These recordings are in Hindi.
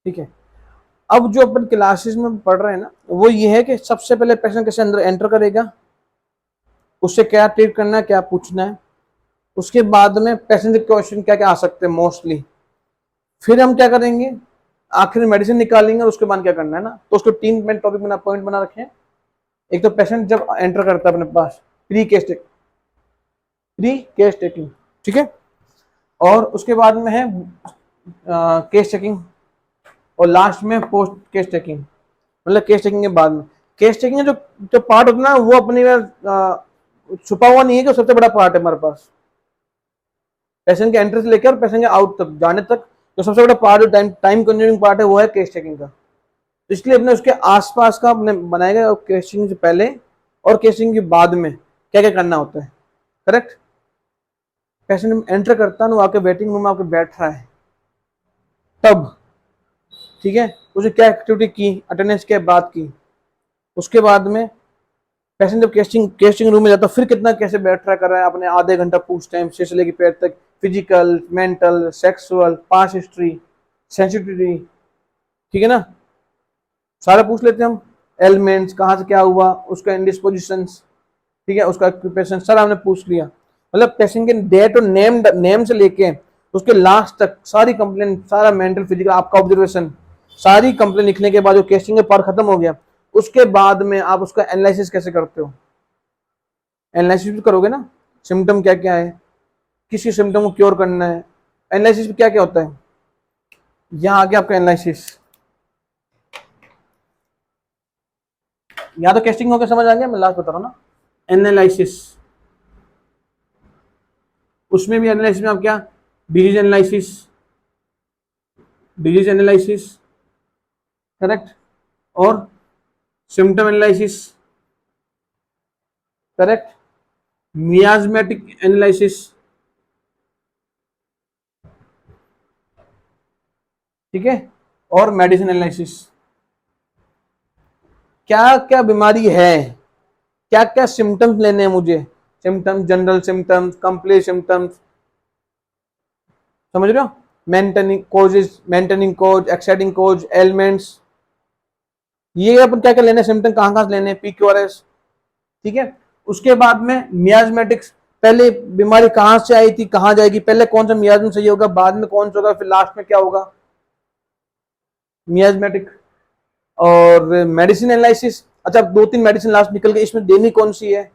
ठीक है। अब जो अपन क्लासेस में पढ़ रहे हैं ना, वो ये है कि सबसे पहले पेशेंट कैसे अंदर एंटर करेगा, उससे क्या ट्रीट करना है, क्या पूछना है, उसके बाद में पेशेंट के क्वेश्चन क्या क्या आ सकते हैं मोस्टली, फिर हम क्या करेंगे, आखिर में मेडिसिन निकालेंगे और उसके बाद क्या करना है ना। तो उसको 3 टॉपिक बना पॉइंट बना रखे हैं। एक तो पेशेंट जब एंटर करता है अपने पास, प्री केस टेकिंग, ठीक है, और उसके बाद में है केस चेकिंग, और लास्ट में पोस्ट केस टेकिंग, मतलब केस टेकिंग के बाद में। केस टेकिंग जो जो पार्ट होता है ना, वो अपनी छुपा हुआ नहीं है कि सबसे बड़ा पार्ट है हमारे पास। पेशेंट के एंट्री से लेकर और पेशेंट के आउट तक जाने तक जो सबसे बड़ा पार्ट, जो टाइम कंज्यूमिंग पार्ट है, वो है केस टेकिंग का। तो इसलिए अपने उसके आसपास का अपने बनाएगा केस टेकिंग से पहले और केस टेकिंग के बाद में क्या क्या करना होता है। करेक्ट। पेशेंट एंटर करता है ना, वो आके वेटिंग रूम में आके बैठ रहा है तब, ठीक है, उसे क्या एक्टिविटी की, अटेंडेंस क्या बात की, उसके बाद में पेशेंट जब केस्टिंग रूम में जाता है, फिर कितना कैसे बैठ रहा कर रहा है, अपने आधे घंटा पूछ टाइम से लेकर पैर तक, physical, mental, sexual, past history, sensitivity, ठीक है ना, सारा पूछ लेते हैं हम। एलिमेंट्स कहाँ से क्या हुआ, उसका इंडिस्पोजिशन, ठीक है, उसका ऑक्यूपेशन, सारा हमने पूछ लिया। मतलब पेशेंट के डेट और नेम से लेके उसके लास्ट तक सारी कंप्लेन, सारा मेंटल फिजिकल आपका ऑब्जर्वेशन, सारी कंप्लेन लिखने के बाद जो केसिंग का पार्ट खत्म हो गया, उसके बाद में आप उसका एनालिसिस कैसे करते हो। एनालिसिस भी करोगे ना, सिम्टम क्या क्या है, किसी सिम्टम को क्योर करना है, एनालिसिस में क्या क्या होता है। यहाँ आगे आपका एनालिसिस, यहाँ तो टेस्टिंग होकर समझ आ गया, मैं लास्ट बता रहा हूँ ना। एनालिसिस, उसमें भी एनालिसिस में आप क्या, डिजीज एनालिसिस, करेक्ट, और सिम्टम एनालिसिस, करेक्ट, मियाज्मेटिक एनालिसिस, ठीक है, और मेडिसिन एनालिसिस। क्या क्या बीमारी है, क्या क्या सिम्टम्स लेने हैं मुझे, symptoms, general symptoms, complete symptoms, समझ रहे हो, मेंटेनिंग कोज, एक्साइटिंग कोज, एलिमेंट्स, ये अपन क्या क्या लेने, सिम्टम कहाँ कहाँ से लेने, PQRS, ठीक है। उसके बाद में मियाज्मेटिक्स, पहले बीमारी कहाँ से आई थी, कहाँ जाएगी, पहले कौन सा मियाज्म सही होगा, बाद में कौन सा होगा, फिर लास्ट में क्या होगा, मियाज्मेटिक। और मेडिसिन एनालिसिस, अच्छा 2-3 मेडिसिन लास्ट निकल गई, इसमें देनी कौन सी है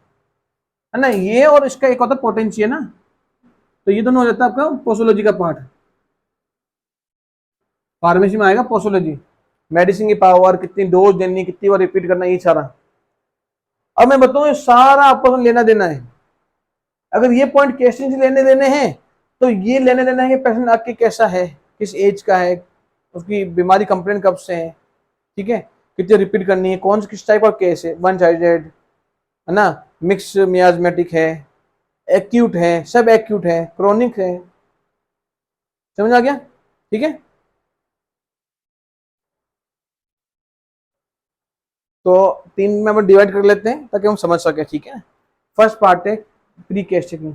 ना, ये, और इसका एक होता है पोटेंशियल ना। तो ये दोनों हो जाता है आपका पोसोलॉजी का पार्ट। फार्मेसी में आएगा पोसोलॉजी, मेडिसिन की पावर, कितनी डोज देनी, कितनी बार रिपीट करना, ये सारा। अब मैं बताऊं, ये सारा आपको लेना देना है। अगर ये पॉइंट केसिंग से लेने देने हैं, तो ये लेने देना है कि पेशेंट आपके कैसा है, किस एज का है, उसकी बीमारी कंप्लेन कब से है, ठीक है, कितनी रिपीट करनी है, कौन सा किस टाइप का केस है, वन साइडेड है ना, मिक्स मियाज्मेटिक है, एक्यूट है, सब एक्यूट है, क्रोनिक है, समझ आ गया, ठीक है। तो 3 में हम डिवाइड कर लेते हैं ताकि हम समझ सके, ठीक है। फर्स्ट पार्ट है प्री केस चेकिंग।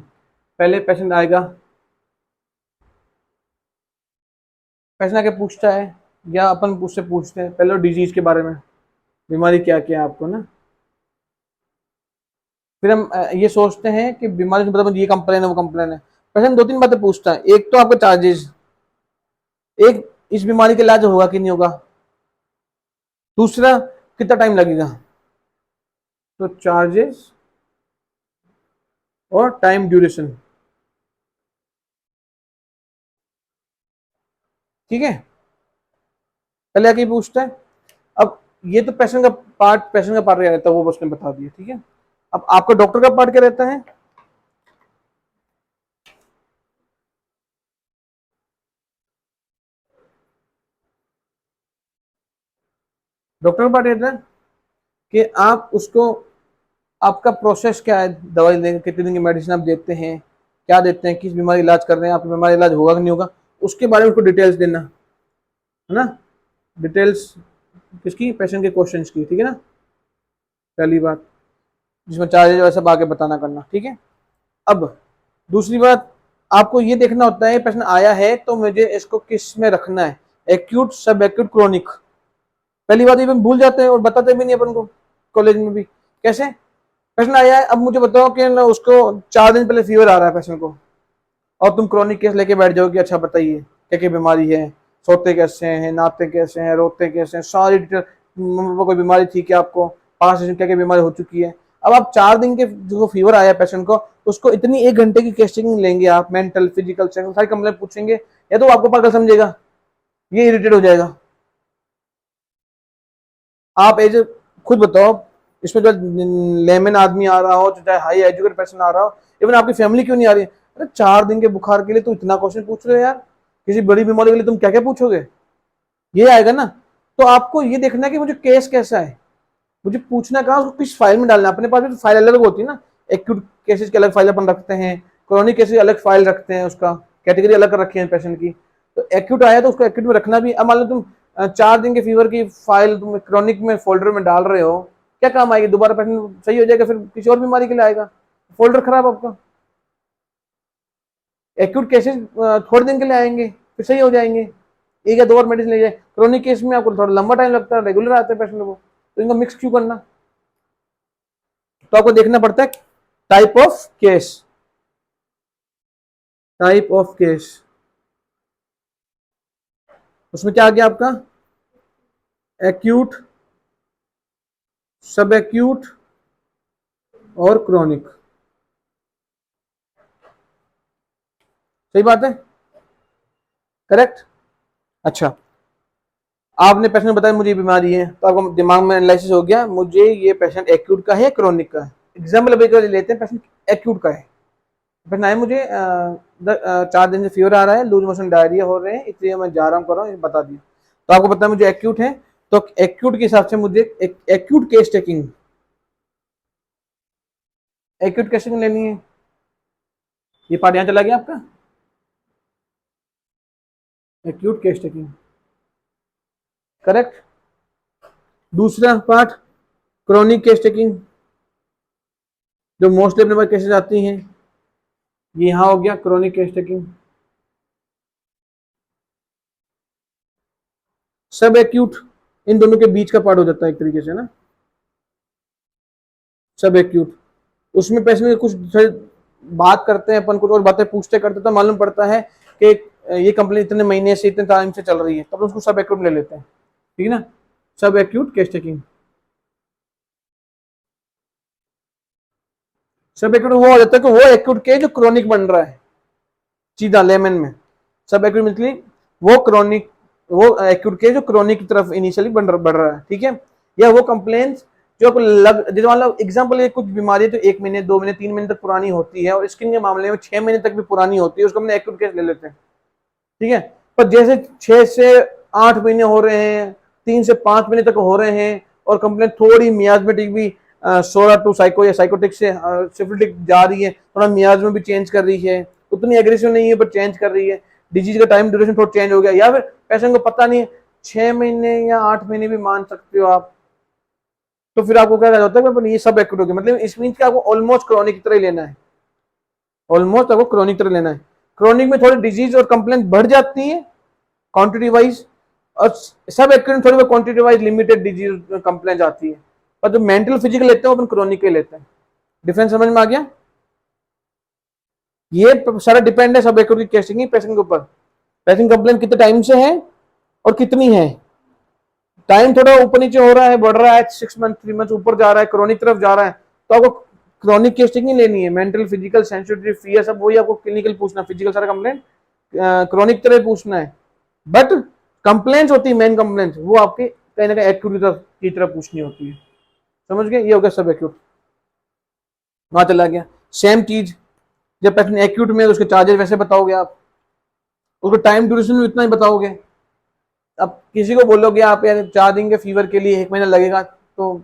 पहले पेशेंट आएगा, पेशेंट आके पूछता है, या अपन उससे पूछते हैं पहले डिजीज के बारे में, बीमारी क्या क्या है आपको ना। फिर हम ये सोचते हैं कि बीमारी से मतलब ये कंप्लेन है, वो कंप्लेन है। पेशेंट 2-3 बातें पूछता है, एक तो आपका चार्जेस, एक इस बीमारी का इलाज होगा कि नहीं होगा, दूसरा कितना टाइम लगेगा। तो चार्जेस और टाइम ड्यूरेशन, ठीक है, पहले आके पूछता है। अब ये तो पेशेंट का पार्ट रहता है, वो उसने बता दिया, ठीक है। अब आपका डॉक्टर का पार्ट क्या रहता है, डॉक्टर का पार्ट रहता है कि आप उसको, आपका प्रोसेस क्या है, दवाई देंगे, कितने दिन की मेडिसिन आप देते हैं, क्या देते हैं, किस बीमारी इलाज कर रहे हैं, आपकी बीमारी इलाज होगा कि नहीं होगा, उसके बारे में उसको डिटेल्स देना है ना। डिटेल्स किसकी, पेशेंट के क्वेश्चंस की, ठीक है ना, पहली बात, जिसमें चार्जेज वैसा आगे बताना करना, ठीक है। अब दूसरी बात, आपको ये देखना होता है पेशेंट आया है तो मुझे इसको किस में रखना है, एक्यूट, सब एक्यूट, क्रोनिक। पहली बात ये भूल जाते हैं और बताते भी नहीं अपन को कॉलेज में भी। कैसे? पेशेंट आया है, अब मुझे बताओ कि ना उसको 4 दिन पहले फीवर आ रहा है पेशेंट को, और तुम क्रोनिक केस लेके बैठ जाओ कि अच्छा बताइए क्या क्या बीमारी है, सोते कैसे हैं, नाते कैसे हैं, रोते कैसे हैं, सारी डिटेल, कोई बीमारी थी क्या आपको, पास क्या क्या बीमारी हो चुकी है। अब आप 4 दिन के जो फीवर आया पेशेंट को, उसको इतनी 1 घंटे की टेस्टिंग लेंगे आप, मेंटल फिजिकल सारी कंप्लेन पूछेंगे, या तो आपको पागल समझेगा, ये इरिटेट हो जाएगा। आप एज खुद बताओ, इसमें जो लेमन आदमी आ रहा हो, चाहे हाई एजुकेटेड पर्सन आ रहा हो, इवन आपकी फैमिली क्यों नहीं आ रही है, अरे 4 दिन के बुखार के लिए तो इतना क्वेश्चन पूछ रहे हो यार, किसी बड़ी बीमारी के लिए तुम क्या क्या पूछोगे, ये आएगा ना। तो आपको ये देखना है कि मुझे केस कैसा है, मुझे पूछना कहा, उसको किस फाइल में डालना है। अपने पास भी तो फाइल अलग होती है ना, एक्यूट केसेस की अलग फाइल अपन रखते हैं, क्रॉनिक केसेस अलग फाइल रखते हैं, उसका कैटेगरी अलग कर रखी है पेशेंट की। तो एक्यूट आया तो उसको एक्यूट में रखना भी। अब मान लो तुम 4 दिन के फीवर की फाइल तुम क्रॉनिक में फोल्डर में डाल रहे हो, क्या काम आएगी, दोबारा पेशेंट सही हो जाएगा फिर किसी और बीमारी के लिए आएगा, फोल्डर खराब आपका। एक्यूट केसेस थोड़े दिन के लिए आएंगे फिर सही हो जाएंगे, एक या दो और मेडिसिन ले जाए। क्रोनिक केस में आपको थोड़ा लंबा टाइम लगता है, रेगुलर आते हैं पेशेंट को, तो इनको मिक्स क्यों करना। तो आपको देखना पड़ता है type of case, type of case. उसमें क्या आ गया आपका, एक्यूट, सब एक्यूट और क्रोनिक। सही बात है, करेक्ट। अच्छा, आपने पेशेंट बताया मुझे बीमारी है, तो आपको दिमाग में एनालिसिस हो गया मुझे ये पेशेंट एक्यूट का है क्रोनिक का है। एग्जाम्पल अभी लेते हैं, पेशेंट एक्यूट का है, पेशेंट आए मुझे 4 दिन से फीवर आ रहा है, लूज मोशन डायरिया हो रहे हैं, इसलिए मैं जा रहा हूँ कर रहा हूँ, बता दिया। तो आपको पता है मुझे एक्यूट है, तो एक्यूट के हिसाब से मुझे acute case taking, acute case taking लेनी है। ये पार्ट यहाँ चला गया आपका, एक्यूट केस टेकिंग, करेक्ट। दूसरा पार्ट क्रोनिक केस टेकिंग, जो मोस्टली अपने पास केसेस आती हैं, ये यहां हो गया क्रोनिक केस टेकिंग। सब एक्यूट इन दोनों के बीच का पार्ट हो जाता है एक तरीके से ना, सब एक्यूट। उसमें पेशेंट के कुछ बात करते हैं अपन, कुछ और बातें पूछते करते, तो मालूम पड़ता है कि ये कंप्लेन इतने महीने से, इतने टाइम से चल रही है, तब उसको सब एक्यूट ले लेते हैं, ठीक है ना। सब एक्यूट केस टेकिंग, सब एक्यूट वो हो जाता है कि वो एक्यूट के जो क्रोनिक बन रहा है, सीधा लेमन में सब एक्यूट मतलब वो क्रोनिक, वो एक्यूट के जो क्रोनिक की तरफ इनिशियली बढ़ रहा है, ठीक है। या वो कंप्लेंट्स जो लग, जैसे मान लो एग्जाम्पल, ये कुछ बीमारी तो 1 महीने 2 महीने 3 महीने तक पुरानी होती है, और स्किन के मामले में 6 महीने तक भी पुरानी होती है, उसको हमने एक्यूट केस ले लेते हैं, ठीक है। पर जैसे 6 से 8 महीने हो रहे हैं, 3 से 5 महीने तक हो रहे हैं, और कंप्लेंट थोड़ी मियाजमेटिक भी सोरा टू साइको या साइकोटिक से सिफिलिटिक जा रही है, थोड़ा मियाज में भी चेंज कर रही है, उतनी एग्रेसिव नहीं है पर चेंज कर रही है, डिजीज का टाइम ड्यूरेशन थोड़ा चेंज हो गया, या फिर पेशेंट को पता नहीं है, 6 महीने या 8 महीने भी मान सकते हो आप, तो फिर आपको क्या होता है, ये सब एक्यूट हो गया, मतलब इस मीन आपको ऑलमोस्ट क्रॉनिक की तरह लेना है, ऑलमोस्ट आपको क्रॉनिक तरह लेना है। क्रॉनिक में थोड़ी डिजीज और कंप्लेंट बढ़ जाती है क्वांटिटी वाइज, और सब एक्यूट थोड़ी बहुत quantity wise limited disease complaint आती है, पर जो मेंटल फिजिकल लेते हैं वो अपन क्रॉनिक के लेते हैं। डिफरेंस समझ में आ गया। ये सारा डिपेंड है सब एक्यूट की केसिंग पेशेंट के ऊपर, पेशेंट कंप्लेंट कितने टाइम से है और कितनी है। टाइम थोड़ा ऊपर नीचे हो रहा है, बढ़ रहा है, 6 मंथ 3 मंथ ऊपर जा रहा है, क्रॉनिक तरफ जा रहा है, तो आपको क्रॉनिक केस नहीं लेनी है। मेंटल फिजिकल सेंसिटिव फियर सब वही आपको क्लिनिकल पूछना, फिजिकल सारा कंप्लेंट क्रॉनिक तरह पूछना है, बट कंप्लेंट्स होती है मेन कंप्लेंट्स, वो आपके कहीं ना कहीं एक्यूट की तरफ पूछनी होती है। समझ गए, ये हो गया सब एक्यूट, वहां चला गया। सेम चीज जब पेशेंट एक्यूट में, तो उसके चार्जेस वैसे बताओगे आप, उसको टाइम ड्यूरेशन इतना ही बताओगे। अब किसी को बोलोगे आप यार 4 दिन के फीवर के लिए 1 महीना लगेगा, तो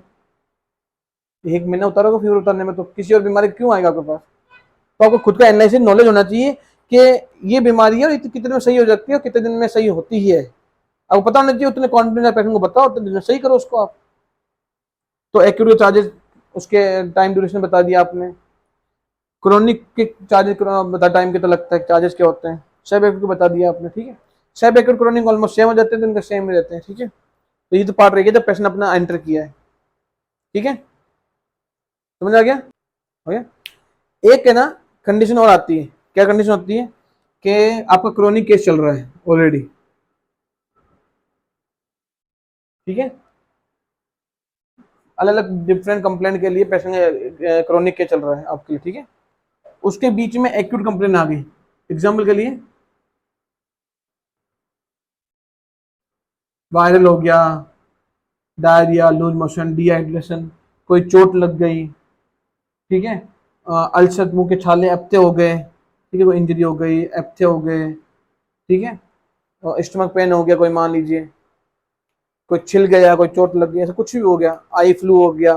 1 महीना उतारोगे फीवर उतारने में, तो किसी और बीमारी क्यों आएगा आपके पास। तो आपको खुद का एनालिसिस नॉलेज होना चाहिए कि ये बीमारी है और कितने में सही हो जाती है और कितने दिन में सही होती ही है, आपको पता होना चाहिए। उतने कॉन्फिडेंस पेशेंट को बताओ, उतने दिन में सही करो उसको आप। तो एक्यूट चार्जेस, उसके टाइम ड्यूरेशन बता दिया आपने, क्रोनिक के चार्जेस बता, टाइम कितना लगता है, चार्जेस क्या होते हैं, सब एक बता दिया आपने, ठीक है। सब एक्यूट क्रोनिक ऑलमोस्ट सेम हो जाते हैं, तो इनका सेम ही रहते हैं, ठीक है। तो ये तो पार्ट रह गया जब पेशेंट अपना एंटर किया है, ठीक है, समझ आ गया, हो गया। एक है ना कंडीशन और आती है, क्या कंडीशन होती है कि आपका क्रोनिक केस चल रहा है ऑलरेडी, ठीक है, अलग अलग डिफरेंट कंप्लेंट के लिए पेशेंट क्रोनिक केस चल रहा है आपके लिए, ठीक है। उसके बीच में एक्यूट कंप्लेंट आ गई, एग्जाम्पल के लिए वायरल हो गया, डायरिया, लूज मोशन, डिहाइड्रेशन, कोई चोट लग गई, ठीक है, अल्सर, मुंह के छाले एप्थे हो गए, ठीक है, कोई इंजरी हो गई, एप्थे हो गए, ठीक है, और स्टमक पेन हो गया, कोई मान लीजिए कोई छिल गया, कोई चोट लग गई, ऐसा कुछ भी हो गया, आई फ्लू हो गया,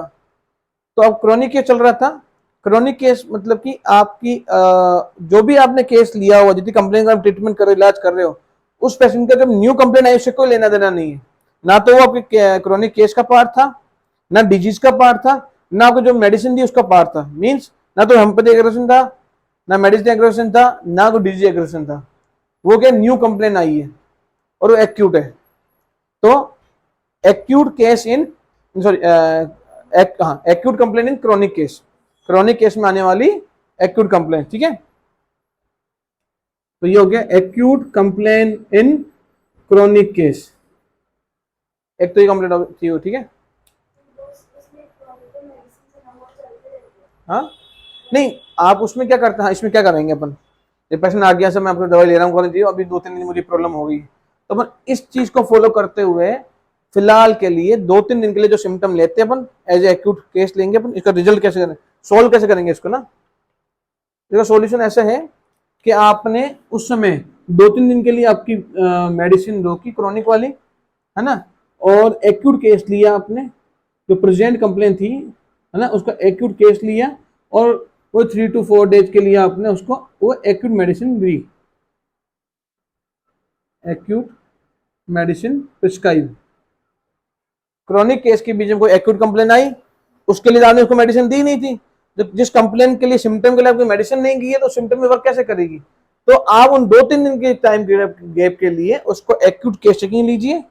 तो अब क्रोनिक केस चल रहा था। क्रोनिक केस मतलब कि आपकी जो भी आपने केस लिया हुआ, जितनी कंप्लेन का ट्रीटमेंट कर रहे हो, इलाज कर रहे हो, उस पेशेंट का जब न्यू कंप्लेन आई उससे कोई लेना देना नहीं है, ना तो वो आपके क्रोनिक केस का पार्ट था, ना डिजीज का पार्ट था, ना आपको जो मेडिसिन दी उसका पार्ट था, मीन्स ना तो हेमोपैथी एग्रेशन था, ना मेडिसिन एग्रेशन था, ना कोई डिजीज एग्रेशन था, वो क्या न्यू कंप्लेन आई है और वो एक्यूट है। तो acute case in sorry acute complain in chronic case, chronic case में आने वाली एक्यूट कंप्लेन, ठीक है। तो ये हो गया acute complain in chronic case, एक तो ये कंप्लेंट थी वो, ठीक है। हाँ नहीं, आप उसमें क्या करते हैं, इसमें क्या करेंगे अपन, ये पेशेंट आ गया, सर मैं आपको दवाई ले रहा हूँ, अभी 2-3 दिन मुझे प्रॉब्लम हो गई, तो अपन इस चीज को फॉलो करते हुए फिलहाल के लिए 2-3 दिन के लिए जो सिम्टम लेते हैं अपन एज ए एक्यूट केस लेंगे, अपन इसका रिजल्ट कैसे करें, सोल्व कैसे करेंगे इसको ना। इसका सॉल्यूशन ऐसा है कि आपने उस समय 2-3 दिन के लिए आपकी मेडिसिन रोकी क्रोनिक वाली, है ना, और एक्यूट केस लिया आपने, जो प्रेजेंट कंप्लेन थी, है ना, उसका एक्यूट केस लिया, और वो 3 to 4 डेज के लिए आपने उसको वो एक्यूट मेडिसिन दी, acute medicine prescribe. Chronic case के बीच में कोई एक्यूट कंप्लेन आई, उसके लिए आपने उसको मेडिसिन दी नहीं थी, जब जिस कंप्लेन के लिए सिम्टम के लिए आपकी मेडिसिन नहीं की है, तो सिम्टम में वर्क कैसे करेगी। तो आप उन 2-3 दिन के टाइम गैप के लिए उसको एक्यूट केस चेकिंग लीजिए,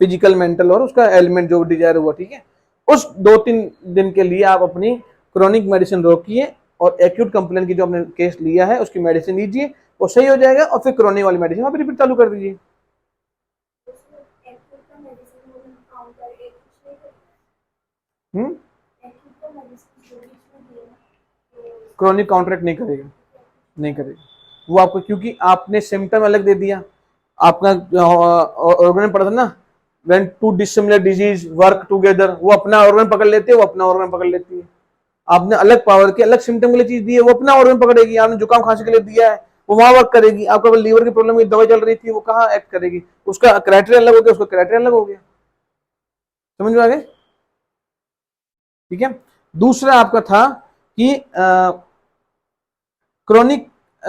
फिजिकल, मेंटल और उसका एलिमेंट जो डिजायर हुआ, ठीक है। उस 2-3 दिन के लिए आप अपनी क्रोनिक मेडिसिन रोकिए, और एक्यूट कंप्लेन की जो आपने केस लिया है उसकी मेडिसिन लीजिए, वो सही हो जाएगा, और फिर क्रोनिक वाली मेडिसिन आप रिपीट चालू कर दीजिए। क्रोनिक काउंटरैक्ट नहीं करेगा, नहीं करेगा वो आपको, क्योंकि आपने सिम्टम अलग दे दिया, आपका ऑर्गन पढ़ा था ना, when to dissimilar disease work together, वो अपना ऑर्गन पकड़ लेते हैं, वो अपना ऑर्गन पकड़ लेती है। आपने अलग पावर के अलग सिम्टम के लिए चीज दी है, वो अपना ऑर्गन पकड़ेगी। आपने जुकाम खांसी के लिए दिया है, वो वहां वर्क करेगी। आपका लीवर की प्रॉब्लम की दवाई चल रही थी, वो कहाँ एक्ट करेगी, उसका क्राइटेरिया अलग हो गया, उसका क्राइटेरिया अलग हो गया, समझ में आ गए, ठीक है। दूसरा आपका था कि क्रोनिक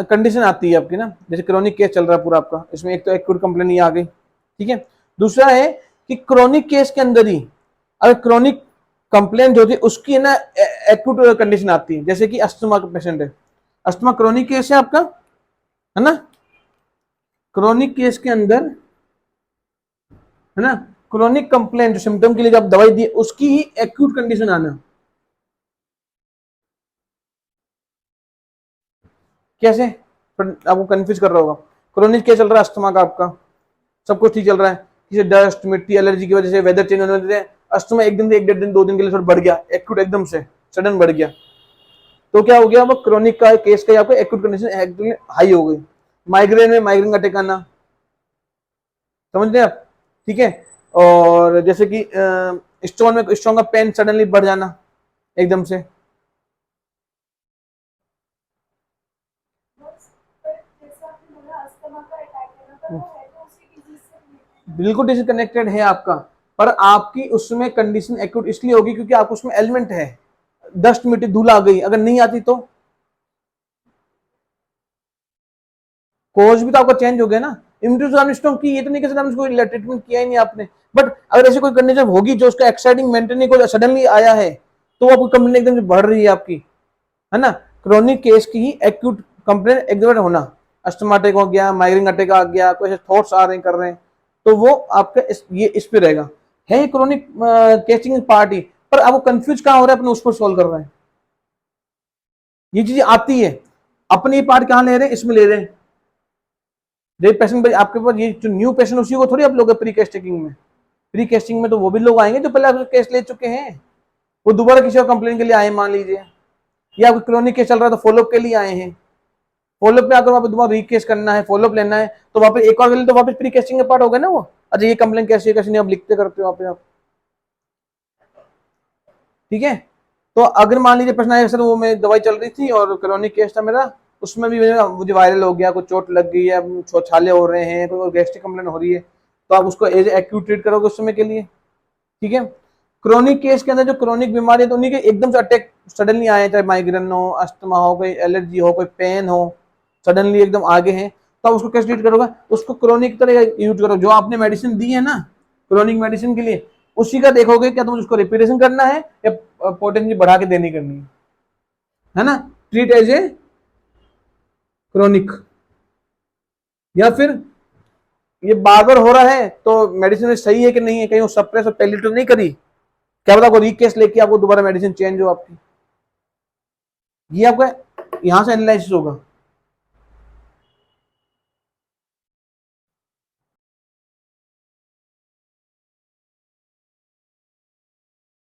कंडीशन आती है आपकी ना, जैसे क्रोनिक केस चल रहा है पूरा आपका, इसमें एक तो एक्यूट कंप्लेन ये आ गई, ठीक है। दूसरा है कि क्रोनिक केस के अंदर ही अगर क्रोनिक कंप्लेन जो थी उसकी ना एक्यूट कंडीशन आती है, जैसे कि अस्थमा का पेशेंट है, अस्थमा क्रोनिक केस है आपका, है ना, क्रोनिक केस के अंदर, है ना, क्रोनिक कंप्लेन जो सिम्टम के लिए जब दवाई दी उसकी ही एक्यूट कंडीशन आना, कैसे, आपको कंफ्यूज कर रहा होगा। क्रोनिक क्या चल रहा है अस्थमा का आपका, सब कुछ ठीक चल रहा है, किसी डस्ट मिट्टी एलर्जी की वजह से, वेदर चेंज होने से अस्थमा एक दिन से 1-1.5 दिन 2 दिन के लिए थोड़ा बढ़ गया, एक्यूट एकदम से सडन बढ़ गया, तो क्या हो गया, वो क्रोनिक का केस का आपको एक्यूट कंडीशन एकदम हाई हो गई। माइग्रेन में माइग्रेन का अटैक आना, समझ रहे आप, ठीक है। और जैसे कि स्टोन में स्टोन का पेन सडनली बढ़ जाना एकदम से, बिल्कुल डिसकनेक्टेड है आपका, पर आपकी उसमें कंडीशन एक्यूट इसलिए होगी क्योंकि आप उसमें एलिमेंट है, डस्ट मिट्टी धूल आ गई, अगर नहीं आती तो कोज भी तो आपका चेंज हो गया ना। इम्यूनिटी स्टोन की ये तो नहीं कह सकते उसको ट्रीटमेंट किया ही नहीं आपने, बट अगर ऐसी कोई कंडीशन होगी जो उसका एक्साइटिंग मेंटेनिंग को सडनली आया है, तो आपकी कंप्लेन एकदम से बढ़ रही है आपकी, है ना। क्रोनिक केस की ही एक्यूट कंप्लेन एग्जर्ट होना, अस्थमा अटैक हो गया, माइग्रेन अटैक आ गया, कोई ऐसे थॉट्स आ रहे हैं कर रहे हैं, तो वो आपका ये इस पे रहेगा। है क्रोनिक केस्टिंग पार्ट ही, पर अब वो कंफ्यूज कहाँ हो रहा है, अपने उस पर सोल्व कर रहे हैं। ये चीजें आती है, अपने पार्ट कहाँ ले रहे हैं, इसमें ले रहे हैं। जब पेशेंट आपके पास ये जो न्यू पेशेंट, उसी को थोड़ी आप लोग प्री केस्टिंग में, प्री केस्टिंग में तो वो भी लोग आएंगे जो पहले आपके केस ले चुके हैं, वो दोबारा किसी और कंप्लेन के लिए आए मान लीजिए, या आपको क्रोनिक केस चल रहा है तो फॉलोअप के लिए आए हैं। फॉलोअप में अगर वहाँ पे दोबारा रीकेस करना है, फॉलोअप लेना है, तो वहाँ पे एक और तो वापस प्री केस्टिंग का पार्ट हो गया ना वो। अच्छा ये कंप्लेन कैसे कैसे नहीं आप लिखते करते हो वहाँ पे आप, ठीक है। तो अगर मान लीजिए प्रश्न आया सर वो मैं दवाई चल रही थी और क्रोनिक केस था मेरा, उसमें भी मुझे वायरल हो गया, कुछ चोट लग गई है, छाले हो रहे हैं, कोई गैस्ट्रिक कंप्लेन हो रही है, तो आप उसको एज एक्यूट ट्रीट करोगे उस समय के लिए, ठीक है। क्रोनिक केस के अंदर जो क्रोनिक बीमारी है तो उन्हीं के एकदम से अटैक सडनली आए, चाहे माइग्रेन हो, अस्थमा हो, कोई एलर्जी हो, कोई पेन हो, सडनली एकदम आगे हैं, तो आप उसको कैसे ट्रीट करोगे, उसको क्रोनिक तरह यूज करो। जो आपने मेडिसिन दी है ना क्रोनिक मेडिसिन के लिए, उसी का देखोगे क्या तुम उसको रिपीटेशन करना है या पोटेंसी बढ़ा के देनी करनी है ना। ट्रीट एज ए क्रोनिक, या फिर ये बार बार हो रहा है तो मेडिसिन सही है कि नहीं है, कहीं वो सप्रेस और पैलिएटिव नहीं करी, क्या पता को रीकेस लेके आपको दोबारा मेडिसिन चेंज हो आपकी। ये आपका यहां से एनालिसिस होगा।